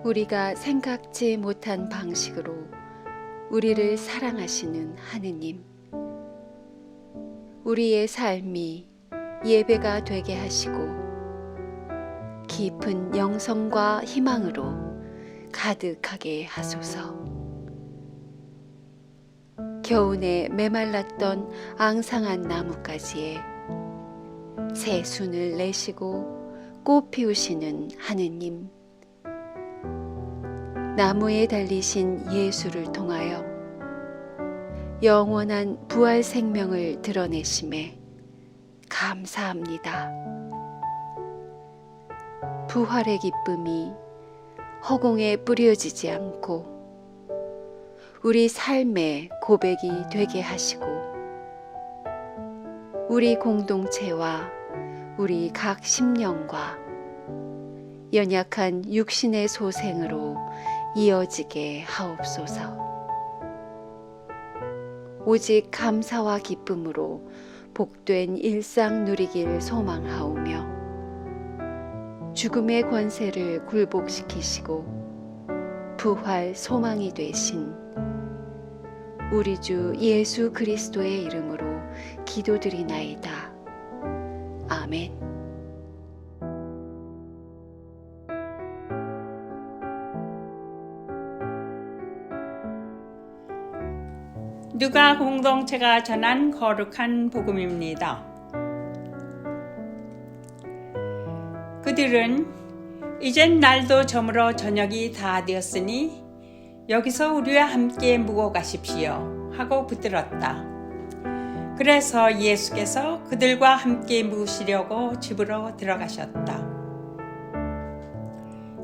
우리가 생각지 못한 방식으로 우리를 사랑하시는 하느님, 우리의 삶이 예배가 되게 하시고 깊은 영성과 희망으로 가득하게 하소서. 겨우내 메말랐던 앙상한 나뭇가지에 새 순을 내시고 꽃 피우시는 하느님, 나무에 달리신 예수를 통하여 영원한 부활 생명을 드러내심에 감사합니다. 부활의 기쁨이 허공에 뿌려지지 않고 우리 삶의 고백이 되게 하시고 우리 공동체와 우리 각 심령과 연약한 육신의 소생으로 이어지게 하옵소서. 오직 감사와 기쁨으로 복된 일상 누리길 소망하오며 죽음의 권세를 굴복시키시고 부활 소망이 되신 우리 주 예수 그리스도의 이름으로 기도드리나이다. 아멘. 누가 공동체가 전한 거룩한 복음입니다. 그들은 이젠 날도 저물어 저녁이 다 되었으니 여기서 우리와 함께 묵어 가십시오 하고 붙들었다. 그래서 예수께서 그들과 함께 묵으시려고 집으로 들어가셨다.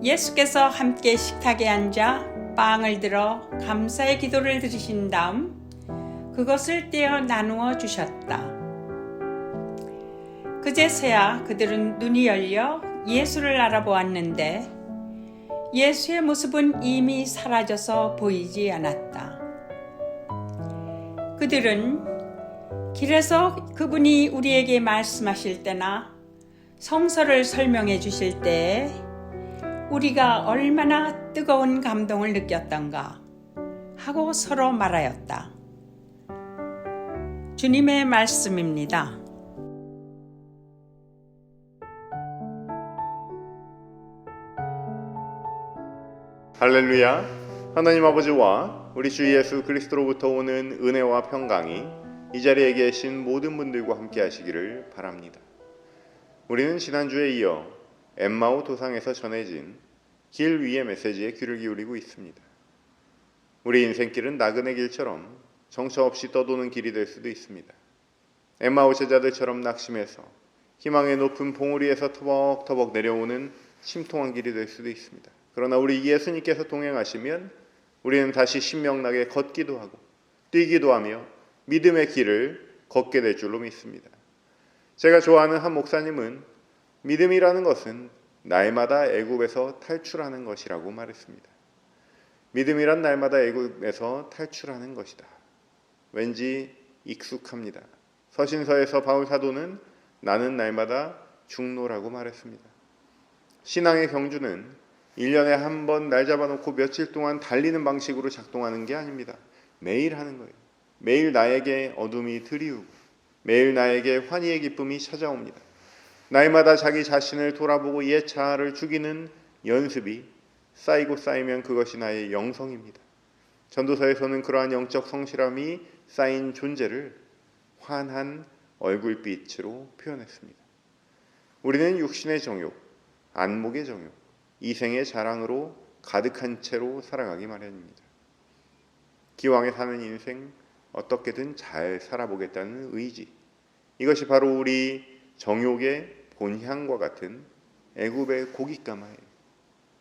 예수께서 함께 식탁에 앉아 빵을 들어 감사의 기도를 드리신 다음 그것을 떼어 나누어 주셨다. 그제서야 그들은 눈이 열려 예수를 알아보았는데 예수의 모습은 이미 사라져서 보이지 않았다. 그들은 길에서 그분이 우리에게 말씀하실 때나 성서를 설명해 주실 때에 우리가 얼마나 뜨거운 감동을 느꼈던가 하고 서로 말하였다. 주님의 말씀입니다. 할렐루야. 하나님 아버지와 우리 주 예수 그리스도로부터 오는 은혜와 평강이 이 자리에 계신 모든 분들과 함께 하시기를 바랍니다. 우리는 지난주에 이어 엠마오 도상에서 전해진 길 위의 메시지에 귀를 기울이고 있습니다. 우리 인생길은 나그네 길처럼 정처 없이 떠도는 길이 될 수도 있습니다. 엠마오 제자들처럼 낙심해서 희망의 높은 봉우리에서 터벅터벅 내려오는 심통한 길이 될 수도 있습니다. 그러나 우리 예수님께서 동행하시면 우리는 다시 신명나게 걷기도 하고 뛰기도 하며 믿음의 길을 걷게 될 줄로 믿습니다. 제가 좋아하는 한 목사님은 믿음이라는 것은 날마다 애굽에서 탈출하는 것이라고 말했습니다. 믿음이란 날마다 애굽에서 탈출하는 것이다. 왠지 익숙합니다. 서신서에서 바울 사도는 나는 날마다 중노라고 말했습니다. 신앙의 경주는 1년에 한 번 날 잡아놓고 며칠 동안 달리는 방식으로 작동하는 게 아닙니다. 매일 하는 거예요. 매일 나에게 어둠이 드리우고 매일 나에게 환희의 기쁨이 찾아옵니다. 날마다 자기 자신을 돌아보고 옛 자아를 죽이는 연습이 쌓이고 쌓이면 그것이 나의 영성입니다. 전도서에서는 그러한 영적 성실함이 쌓인 존재를 환한 얼굴빛으로 표현했습니다. 우리는 육신의 정욕, 안목의 정욕, 이생의 자랑으로 가득한 채로 살아가기 마련입니다. 기왕에 사는 인생 어떻게든 잘 살아보겠다는 의지, 이것이 바로 우리 정욕의 본향과 같은 애굽의 고깃가마예요.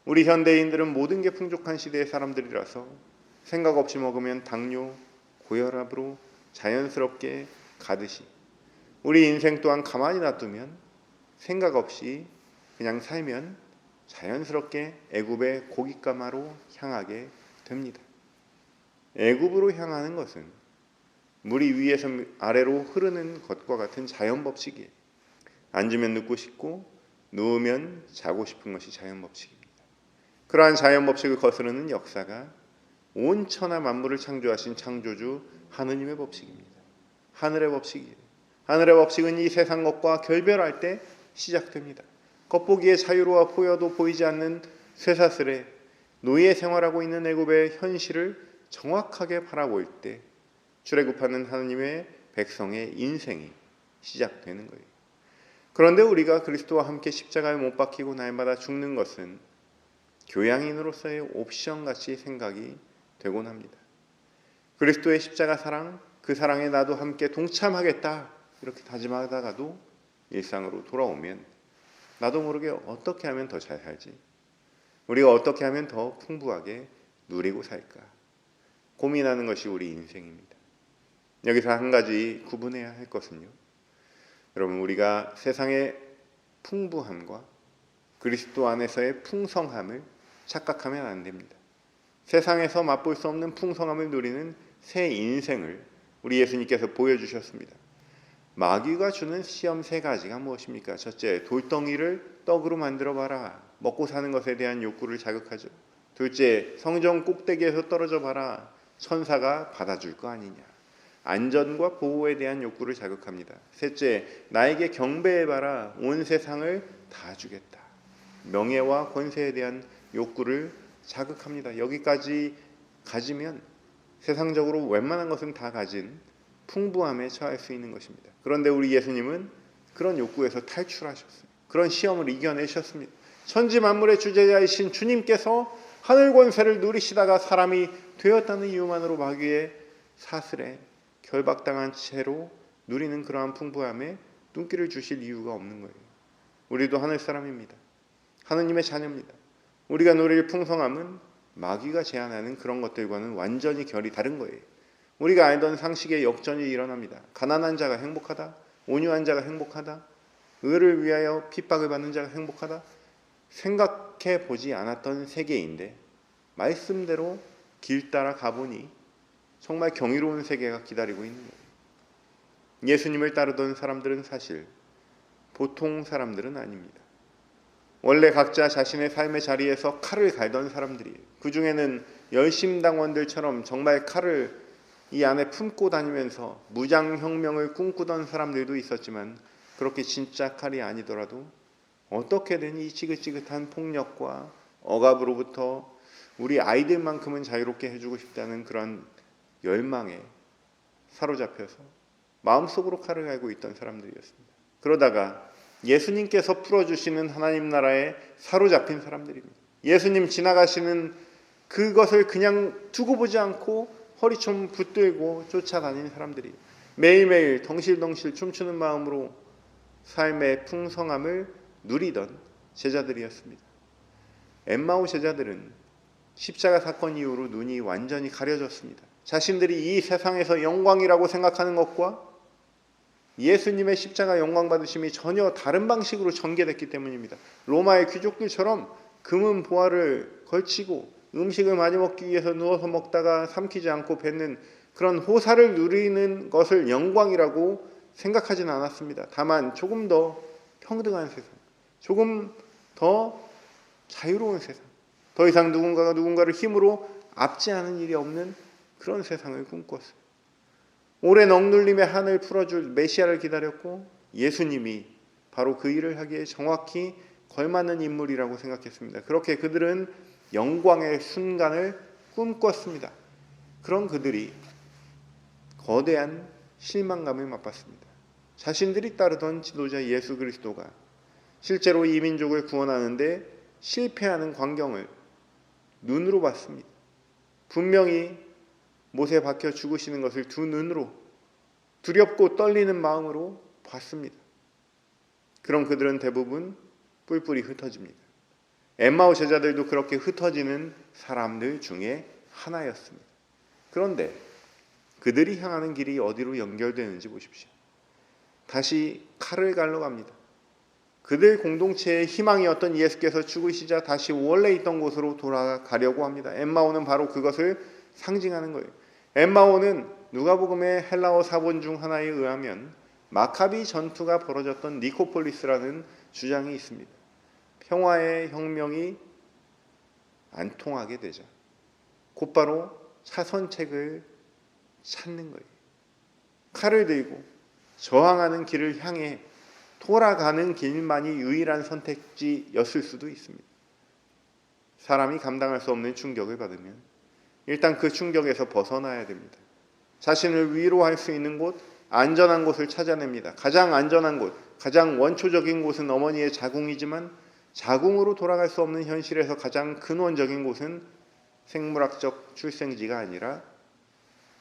우리 현대인들은 모든 게 풍족한 시대의 사람들이라서 생각 없이 먹으면 당뇨, 고혈압으로 자연스럽게 가듯이 우리 인생 또한 가만히 놔두면 생각 없이 그냥 살면 자연스럽게 애굽의 고깃가마로 향하게 됩니다. 애굽으로 향하는 것은 물이 위에서 아래로 흐르는 것과 같은 자연 법칙이에요. 앉으면 눕고 싶고 누우면 자고 싶은 것이 자연 법칙입니다. 그러한 자연 법칙을 거스르는 역사가 온 천하 만물을 창조하신 창조주 하느님의 법칙입니다. 하늘의 법칙이에요. 하늘의 법칙은 이 세상 것과 결별할 때 시작됩니다. 겉보기에 자유로워 보여도 보이지 않는 쇠사슬에 노예 생활하고 있는 애굽의 현실을 정확하게 바라볼 때 출애굽하는 하느님의 백성의 인생이 시작되는 거예요. 그런데 우리가 그리스도와 함께 십자가에 못 박히고 날마다 죽는 것은 교양인으로서의 옵션같이 생각이 되곤 합니다. 그리스도의 십자가 사랑, 그 사랑에 나도 함께 동참하겠다 이렇게 다짐하다가도 일상으로 돌아오면 나도 모르게 어떻게 하면 더 잘 살지? 우리가 어떻게 하면 더 풍부하게 누리고 살까? 고민하는 것이 우리 인생입니다. 여기서 한 가지 구분해야 할 것은요. 여러분, 우리가 세상의 풍부함과 그리스도 안에서의 풍성함을 착각하면 안 됩니다. 세상에서 맛볼 수 없는 풍성함을 누리는 새 인생을 우리 예수님께서 보여주셨습니다. 마귀가 주는 시험 세 가지가 무엇입니까? 첫째, 돌덩이를 떡으로 만들어봐라. 먹고 사는 것에 대한 욕구를 자극하죠. 둘째, 성전 꼭대기에서 떨어져 봐라. 천사가 받아줄 거 아니냐. 안전과 보호에 대한 욕구를 자극합니다. 셋째, 나에게 경배해봐라. 온 세상을 다 주겠다. 명예와 권세에 대한 욕구를 자극합니다. 여기까지 가지면 세상적으로 웬만한 것은 다 가진 풍부함에 처할 수 있는 것입니다. 그런데 우리 예수님은 그런 욕구에서 탈출하셨어요. 그런 시험을 이겨내셨습니다. 천지 만물의 주재자이신 주님께서 하늘 권세를 누리시다가 사람이 되었다는 이유만으로 마귀의 사슬에 결박당한 채로 누리는 그러한 풍부함에 눈길을 주실 이유가 없는 거예요. 우리도 하늘 사람입니다. 하느님의 자녀입니다. 우리가 누릴 풍성함은 마귀가 제안하는 그런 것들과는 완전히 결이 다른 거예요. 우리가 알던 상식의 역전이 일어납니다. 가난한 자가 행복하다, 온유한 자가 행복하다, 의를 위하여 핍박을 받는 자가 행복하다, 생각해 보지 않았던 세계인데 말씀대로 길 따라 가보니 정말 경이로운 세계가 기다리고 있는 거예요. 예수님을 따르던 사람들은 사실 보통 사람들은 아닙니다. 원래 각자 자신의 삶의 자리에서 칼을 갈던 사람들이에요. 그 중에는 열심당원들처럼 정말 칼을 이 안에 품고 다니면서 무장혁명을 꿈꾸던 사람들도 있었지만 그렇게 진짜 칼이 아니더라도 어떻게든 이 지긋지긋한 폭력과 억압으로부터 우리 아이들만큼은 자유롭게 해주고 싶다는 그런 열망에 사로잡혀서 마음속으로 칼을 갈고 있던 사람들이었습니다. 그러다가 예수님께서 풀어주시는 하나님 나라에 사로잡힌 사람들입니다. 예수님 지나가시는 그것을 그냥 두고 보지 않고 허리 좀 붙들고 쫓아다니는 사람들이 매일매일 덩실덩실 춤추는 마음으로 삶의 풍성함을 누리던 제자들이었습니다. 엠마오 제자들은 십자가 사건 이후로 눈이 완전히 가려졌습니다. 자신들이 이 세상에서 영광이라고 생각하는 것과 예수님의 십자가 영광 받으심이 전혀 다른 방식으로 전개됐기 때문입니다. 로마의 귀족들처럼 금은 보화를 걸치고 음식을 많이 먹기 위해서 누워서 먹다가 삼키지 않고 뱉는 그런 호사를 누리는 것을 영광이라고 생각하진 않았습니다. 다만 조금 더 평등한 세상, 조금 더 자유로운 세상, 더 이상 누군가가 누군가를 힘으로 압제하는 일이 없는 그런 세상을 꿈꿨어요. 오랜 억눌림의 한을 풀어줄 메시아를 기다렸고 예수님이 바로 그 일을 하기에 정확히 걸맞는 인물이라고 생각했습니다. 그렇게 그들은 영광의 순간을 꿈꿨습니다. 그런 그들이 거대한 실망감을 맛봤습니다. 자신들이 따르던 지도자 예수 그리스도가 실제로 이 민족을 구원하는데 실패하는 광경을 눈으로 봤습니다. 분명히 못에 박혀 죽으시는 것을 두 눈으로 두렵고 떨리는 마음으로 봤습니다. 그럼 그들은 대부분 뿔뿔이 흩어집니다. 엠마오 제자들도 그렇게 흩어지는 사람들 중에 하나였습니다. 그런데 그들이 향하는 길이 어디로 연결되는지 보십시오. 다시 칼을 갈러 갑니다. 그들 공동체의 희망이었던 예수께서 죽으시자 다시 원래 있던 곳으로 돌아가려고 합니다. 엠마오는 바로 그것을 상징하는 거예요. 엠마오는 누가복음의 헬라어 사본 중 하나에 의하면 마카비 전투가 벌어졌던 니코폴리스라는 주장이 있습니다. 평화의 혁명이 안 통하게 되자 곧바로 차선책을 찾는 거예요. 칼을 들고 저항하는 길을 향해 돌아가는 길만이 유일한 선택지였을 수도 있습니다. 사람이 감당할 수 없는 충격을 받으면 일단 그 충격에서 벗어나야 됩니다. 자신을 위로할 수 있는 곳, 안전한 곳을 찾아냅니다. 가장 안전한 곳, 가장 원초적인 곳은 어머니의 자궁이지만 자궁으로 돌아갈 수 없는 현실에서 가장 근원적인 곳은 생물학적 출생지가 아니라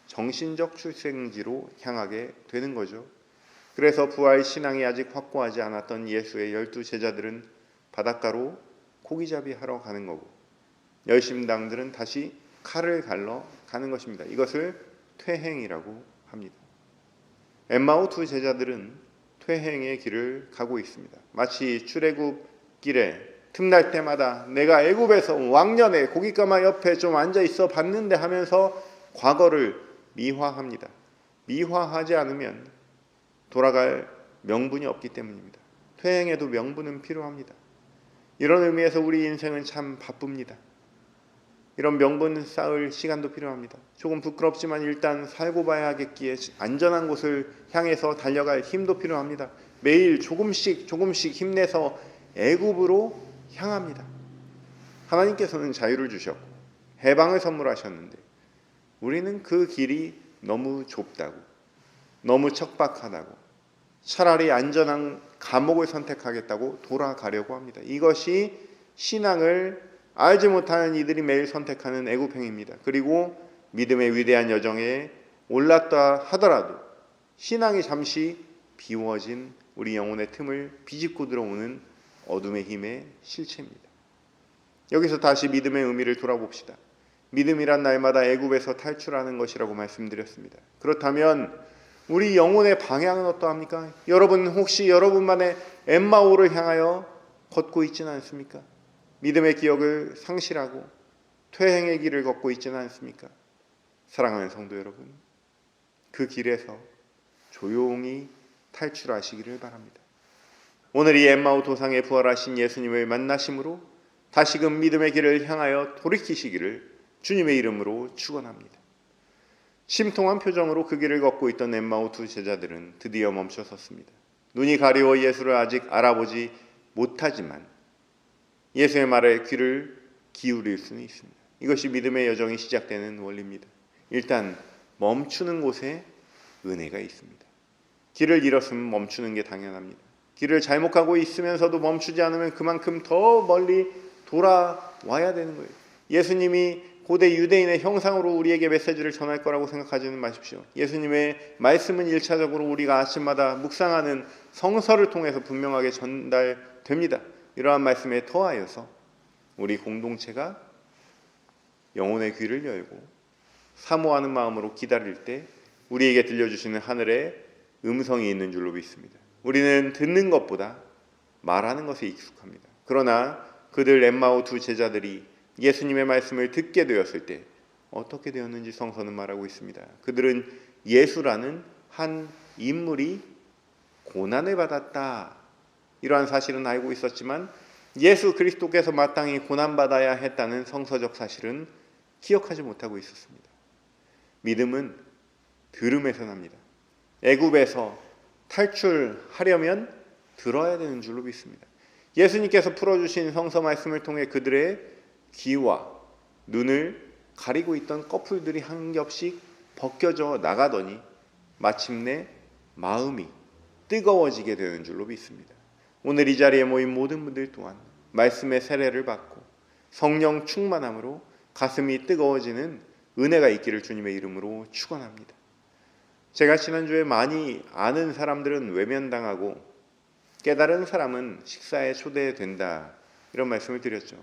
정신적 출생지로 향하게 되는 거죠. 그래서 부활 신앙이 아직 확고하지 않았던 예수의 12 제자들은 바닷가로 고기잡이 하러 가는 거고 열심당들은 다시 칼을 갈러 가는 것입니다. 이것을 퇴행이라고 합니다. 엠마오 2 제자들은 퇴행의 길을 가고 있습니다. 마치 출애굽길에 틈날 때마다 내가 애굽에서 왕년에 고깃가마 옆에 좀 앉아 있어 봤는데 하면서 과거를 미화합니다. 미화하지 않으면 돌아갈 명분이 없기 때문입니다. 퇴행에도 명분은 필요합니다. 이런 의미에서 우리 인생은 참 바쁩니다. 이런 명분 쌓을 시간도 필요합니다. 조금 부끄럽지만 일단 살고 봐야 하겠기에 안전한 곳을 향해서 달려갈 힘도 필요합니다. 매일 조금씩 힘내서 애굽으로 향합니다. 하나님께서는 자유를 주셨고 해방을 선물하셨는데 우리는 그 길이 너무 좁다고, 너무 척박하다고, 차라리 안전한 감옥을 선택하겠다고 돌아가려고 합니다. 이것이 신앙을 알지 못하는 이들이 매일 선택하는 애굽행입니다. 그리고 믿음의 위대한 여정에 올랐다 하더라도 신앙이 잠시 비워진 우리 영혼의 틈을 비집고 들어오는 어둠의 힘의 실체입니다. 여기서 다시 믿음의 의미를 돌아봅시다. 믿음이란 날마다 애굽에서 탈출하는 것이라고 말씀드렸습니다. 그렇다면 우리 영혼의 방향은 어떠합니까? 여러분 혹시 여러분만의 엠마오를 향하여 걷고 있지는 않습니까? 믿음의 기억을 상실하고 퇴행의 길을 걷고 있지는 않습니까? 사랑하는 성도 여러분, 그 길에서 조용히 탈출하시기를 바랍니다. 오늘 이 엠마오 도상에 부활하신 예수님을 만나심으로 다시금 믿음의 길을 향하여 돌이키시기를 주님의 이름으로 축원합니다. 심통한 표정으로 그 길을 걷고 있던 엠마오 2 제자들은 드디어 멈춰섰습니다. 눈이 가리워 예수를 아직 알아보지 못하지만 예수의 말에 귀를 기울일 수는 있습니다. 이것이 믿음의 여정이 시작되는 원리입니다. 일단 멈추는 곳에 은혜가 있습니다. 길을 잃었으면 멈추는 게 당연합니다. 길을 잘못 가고 있으면서도 멈추지 않으면 그만큼 더 멀리 돌아와야 되는 거예요. 예수님이 고대 유대인의 형상으로 우리에게 메시지를 전할 거라고 생각하지는 마십시오. 예수님의 말씀은 1차적으로 우리가 아침마다 묵상하는 성서를 통해서 분명하게 전달됩니다. 이러한 말씀에 더하여서 우리 공동체가 영혼의 귀를 열고 사모하는 마음으로 기다릴 때 우리에게 들려주시는 하늘의 음성이 있는 줄로 믿습니다. 우리는 듣는 것보다 말하는 것에 익숙합니다. 그러나 그들 엠마오 2 제자들이 예수님의 말씀을 듣게 되었을 때 어떻게 되었는지 성서는 말하고 있습니다. 그들은 예수라는 한 인물이 고난을 받았다, 이러한 사실은 알고 있었지만 예수 그리스도께서 마땅히 고난받아야 했다는 성서적 사실은 기억하지 못하고 있었습니다. 믿음은 들음에서 납니다. 애굽에서 탈출하려면 들어야 되는 줄로 믿습니다. 예수님께서 풀어주신 성서 말씀을 통해 그들의 귀와 눈을 가리고 있던 꺼풀들이 한 겹씩 벗겨져 나가더니 마침내 마음이 뜨거워지게 되는 줄로 믿습니다. 오늘 이 자리에 모인 모든 분들 또한 말씀의 세례를 받고 성령 충만함으로 가슴이 뜨거워지는 은혜가 있기를 주님의 이름으로 축원합니다. 제가 지난주에 많이 아는 사람들은 외면당하고 깨달은 사람은 식사에 초대된다, 이런 말씀을 드렸죠.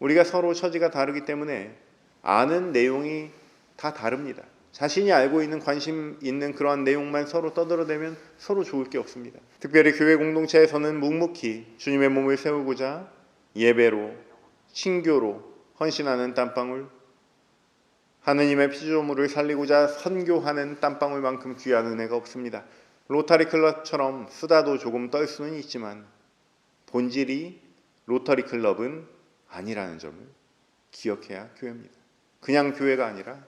우리가 서로 처지가 다르기 때문에 아는 내용이 다 다릅니다. 자신이 알고 있는 관심 있는 그러한 내용만 서로 떠들어대면 서로 좋을 게 없습니다. 특별히 교회 공동체에서는 묵묵히 주님의 몸을 세우고자 예배로, 신교로 헌신하는 땀방울, 하느님의 피조물을 살리고자 선교하는 땀방울만큼 귀한 은혜가 없습니다. 로터리 클럽처럼 수다도 조금 떨 수는 있지만 본질이 로터리 클럽은 아니라는 점을 기억해야 교회입니다. 그냥 교회가 아니라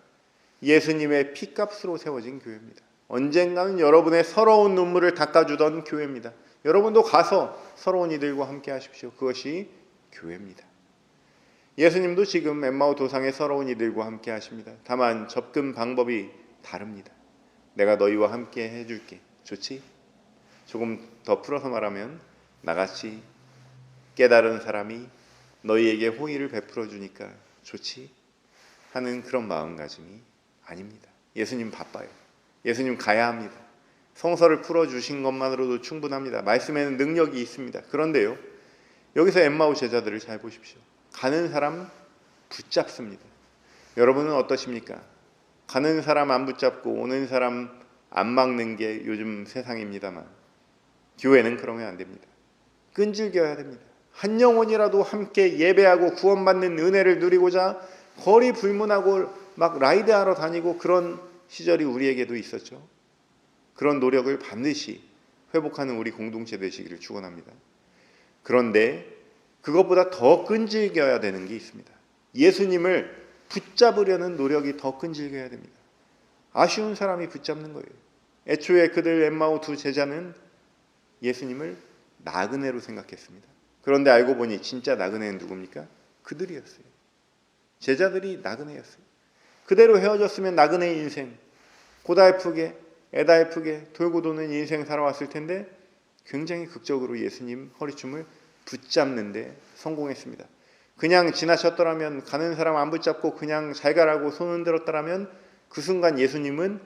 예수님의 피값으로 세워진 교회입니다. 언젠가는 여러분의 서러운 눈물을 닦아주던 교회입니다. 여러분도 가서 서러운 이들과 함께 하십시오. 그것이 교회입니다. 예수님도 지금 엠마오 도상의 서러운 이들과 함께 하십니다. 다만 접근 방법이 다릅니다. 내가 너희와 함께 해줄게. 좋지? 조금 더 풀어서 말하면 나같이 깨달은 사람이 너희에게 호의를 베풀어 주니까 좋지? 하는 그런 마음가짐이 아닙니다. 예수님 바빠요. 예수님 가야 합니다. 성서를 풀어주신 것만으로도 충분합니다. 말씀에는 능력이 있습니다. 그런데요, 여기서 엠마오 제자들을 잘 보십시오. 가는 사람 붙잡습니다. 여러분은 어떠십니까? 가는 사람 안 붙잡고 오는 사람 안 막는 게 요즘 세상입니다만, 교회는 그러면 안 됩니다. 끈질겨야 됩니다. 한 영혼이라도 함께 예배하고 구원받는 은혜를 누리고자 거리 불문하고 막 라이드하러 다니고 그런 시절이 우리에게도 있었죠. 그런 노력을 반드시 회복하는 우리 공동체 되시기를 축원합니다. 그런데 그것보다 더 끈질겨야 되는 게 있습니다. 예수님을 붙잡으려는 노력이 더 끈질겨야 됩니다. 아쉬운 사람이 붙잡는 거예요. 애초에 그들 엠마오 두 제자는 예수님을 나그네로 생각했습니다. 그런데 알고 보니 진짜 나그네는 누굽니까? 그들이었어요. 제자들이 나그네였어요. 그대로 헤어졌으면 나그네 인생, 고달프게 애달프게 돌고 도는 인생 살아왔을 텐데 굉장히 극적으로 예수님 허리춤을 붙잡는데 성공했습니다. 그냥 지나쳤더라면, 가는 사람 안 붙잡고 그냥 잘 가라고 손 흔들었더라면 그 순간 예수님은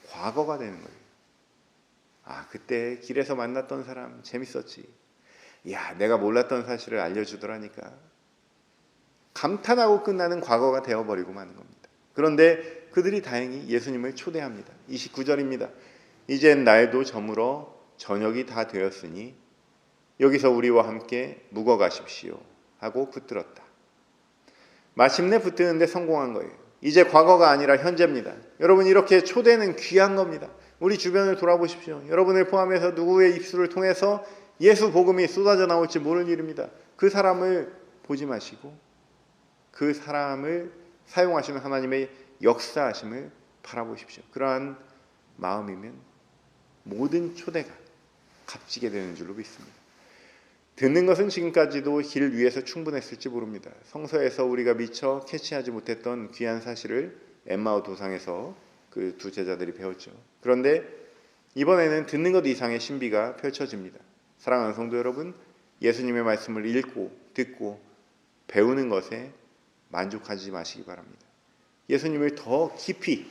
과거가 되는 거예요. 아, 그때 길에서 만났던 사람 재밌었지. 야, 내가 몰랐던 사실을 알려주더라니까. 감탄하고 끝나는 과거가 되어버리고 마는 겁니다. 그런데 그들이 다행히 예수님을 초대합니다. 29절입니다. 이젠 날도 저물어 저녁이 다 되었으니 여기서 우리와 함께 묵어 가십시오 하고 붙들었다. 마침내 붙드는데 성공한 거예요. 이제 과거가 아니라 현재입니다. 여러분, 이렇게 초대는 귀한 겁니다. 우리 주변을 돌아보십시오. 여러분을 포함해서 누구의 입술을 통해서 예수 복음이 쏟아져 나올지 모를 일입니다. 그 사람을 보지 마시고 그 사람을 사용하시는 하나님의 역사하심을 바라보십시오. 그러한 마음이면 모든 초대가 값지게 되는 줄로 믿습니다. 듣는 것은 지금까지도 길 위에서 충분했을지 모릅니다. 성서에서 우리가 미처 캐치하지 못했던 귀한 사실을 엠마오 도상에서 그 두 제자들이 배웠죠. 그런데 이번에는 듣는 것 이상의 신비가 펼쳐집니다. 사랑하는 성도 여러분, 예수님의 말씀을 읽고 듣고 배우는 것에 만족하지 마시기 바랍니다. 예수님을 더 깊이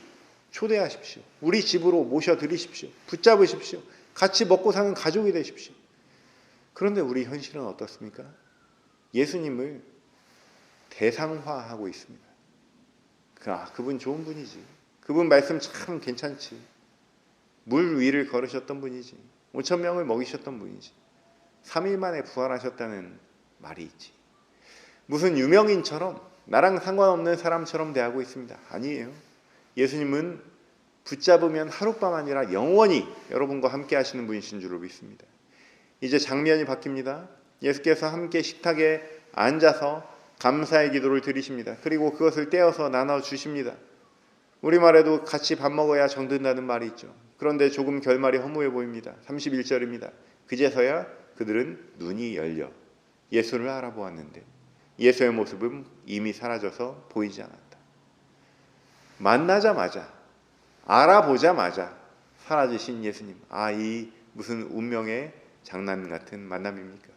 초대하십시오. 우리 집으로 모셔드리십시오. 붙잡으십시오. 같이 먹고 사는 가족이 되십시오. 그런데 우리 현실은 어떻습니까? 예수님을 대상화하고 있습니다. 그분 좋은 분이지. 그분 말씀 참 괜찮지. 물 위를 걸으셨던 분이지. 5천 명을 먹이셨던 분이지. 3일 만에 부활하셨다는 말이 있지. 무슨 유명인처럼 나랑 상관없는 사람처럼 대하고 있습니다. 아니에요. 예수님은 붙잡으면 하룻밤 아니라 영원히 여러분과 함께 하시는 분이신 줄로 믿습니다. 이제 장면이 바뀝니다. 예수께서 함께 식탁에 앉아서 감사의 기도를 드리십니다. 그리고 그것을 떼어서 나눠주십니다. 우리말에도 같이 밥 먹어야 정든다는 말이 있죠. 그런데 조금 결말이 허무해 보입니다. 31절입니다. 그제서야 그들은 눈이 열려 예수를 알아보았는데 예수의 모습은 이미 사라져서 보이지 않았다. 만나자마자, 알아보자마자 사라지신 예수님. 아, 이 무슨 운명의 장난 같은 만남입니까?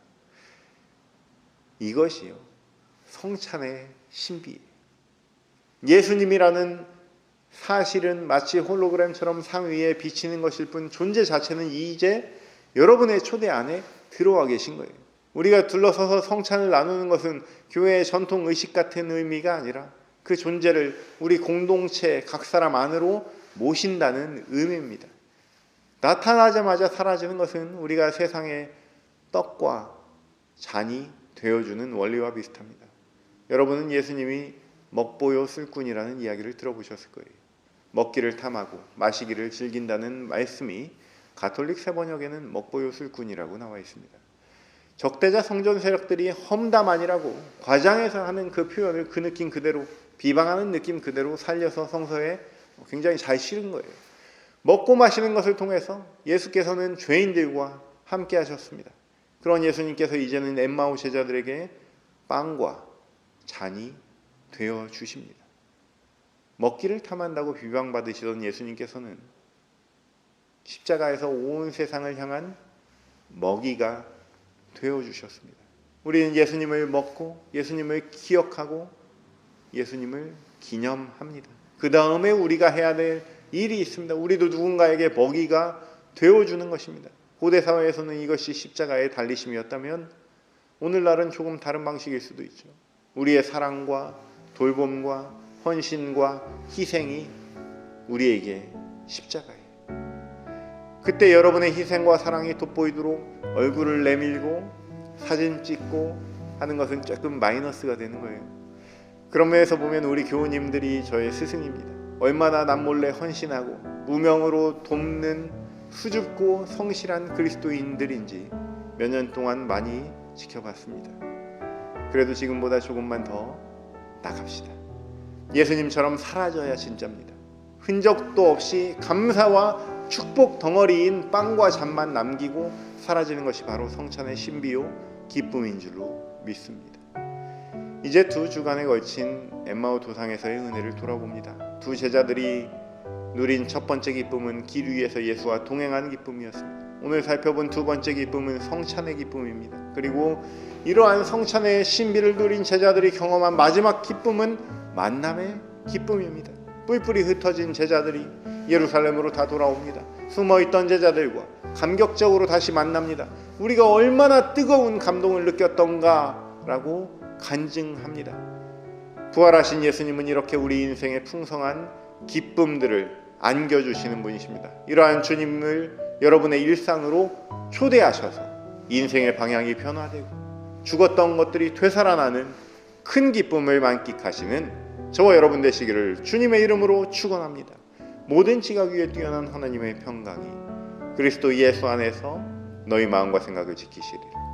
이것이요, 성찬의 신비예요. 예수님이라는 사실은 마치 홀로그램처럼 상 위에 비치는 것일 뿐 존재 자체는 이제 여러분의 초대 안에 들어와 계신 거예요. 우리가 둘러서서 성찬을 나누는 것은 교회의 전통 의식 같은 의미가 아니라 그 존재를 우리 공동체 각 사람 안으로 모신다는 의미입니다. 나타나자마자 사라지는 것은 우리가 세상의 떡과 잔이 되어주는 원리와 비슷합니다. 여러분은 예수님이 먹보요 술꾼이라는 이야기를 들어보셨을 거예요. 먹기를 탐하고 마시기를 즐긴다는 말씀이 가톨릭 세번역에는 먹보요 술꾼이라고 나와 있습니다. 적대자 성전 세력들이 험담아니라고 과장해서 하는 그 표현을 그 느낌 그대로, 비방하는 느낌 그대로 살려서 성서에 굉장히 잘 실은 거예요. 먹고 마시는 것을 통해서 예수께서는 죄인들과 함께 하셨습니다. 그런 예수님께서 이제는 엠마오 제자들에게 빵과 잔이 되어 주십니다. 먹기를 탐한다고 비방받으시던 예수님께서는 십자가에서 온 세상을 향한 먹이가 되어 주셨습니다. 우리는 예수님을 먹고 예수님을 기억하고 예수님을 기념합니다. 그 다음에 우리가 해야 될 일이 있습니다. 우리도 누군가에게 먹이가 되어주는 것입니다. 고대 사회에서는 이것이 십자가의 달리심이었다면 오늘날은 조금 다른 방식일 수도 있죠. 우리의 사랑과 돌봄과 헌신과 희생이 우리에게 십자가예요. 그때 여러분의 희생과 사랑이 돋보이도록 얼굴을 내밀고 사진 찍고 하는 것은 조금 마이너스가 되는 거예요. 그런 면에서 보면 우리 교우님들이 저의 스승입니다. 얼마나 남몰래 헌신하고 무명으로 돕는 수줍고 성실한 그리스도인들인지 몇 년 동안 많이 지켜봤습니다. 그래도 지금보다 조금만 더 나갑시다. 예수님처럼 사라져야 진짜입니다. 흔적도 없이 감사와 축복 덩어리인 빵과 잔만 남기고 사라지는 것이 바로 성찬의 신비요 기쁨인 줄로 믿습니다. 이제 2주간에 걸친 엠마오 도상에서의 은혜를 돌아봅니다. 두 제자들이 누린 첫 번째 기쁨은 길 위에서 예수와 동행하는 기쁨이었습니다. 오늘 살펴본 두 번째 기쁨은 성찬의 기쁨입니다. 그리고 이러한 성찬의 신비를 누린 제자들이 경험한 마지막 기쁨은 만남의 기쁨입니다. 뿔뿔이 흩어진 제자들이 예루살렘으로 다 돌아옵니다. 숨어있던 제자들과 감격적으로 다시 만납니다. 우리가 얼마나 뜨거운 감동을 느꼈던가 라고 간증합니다. 부활하신 예수님은 이렇게 우리 인생의 풍성한 기쁨들을 안겨주시는 분이십니다. 이러한 주님을 여러분의 일상으로 초대하셔서 인생의 방향이 변화되고 죽었던 것들이 되살아나는 큰 기쁨을 만끽하시는 저와 여러분 되시기를 주님의 이름으로 축원합니다. 모든 지각 위에 뛰어난 하나님의 평강이 그리스도 예수 안에서 너희 마음과 생각을 지키시리라.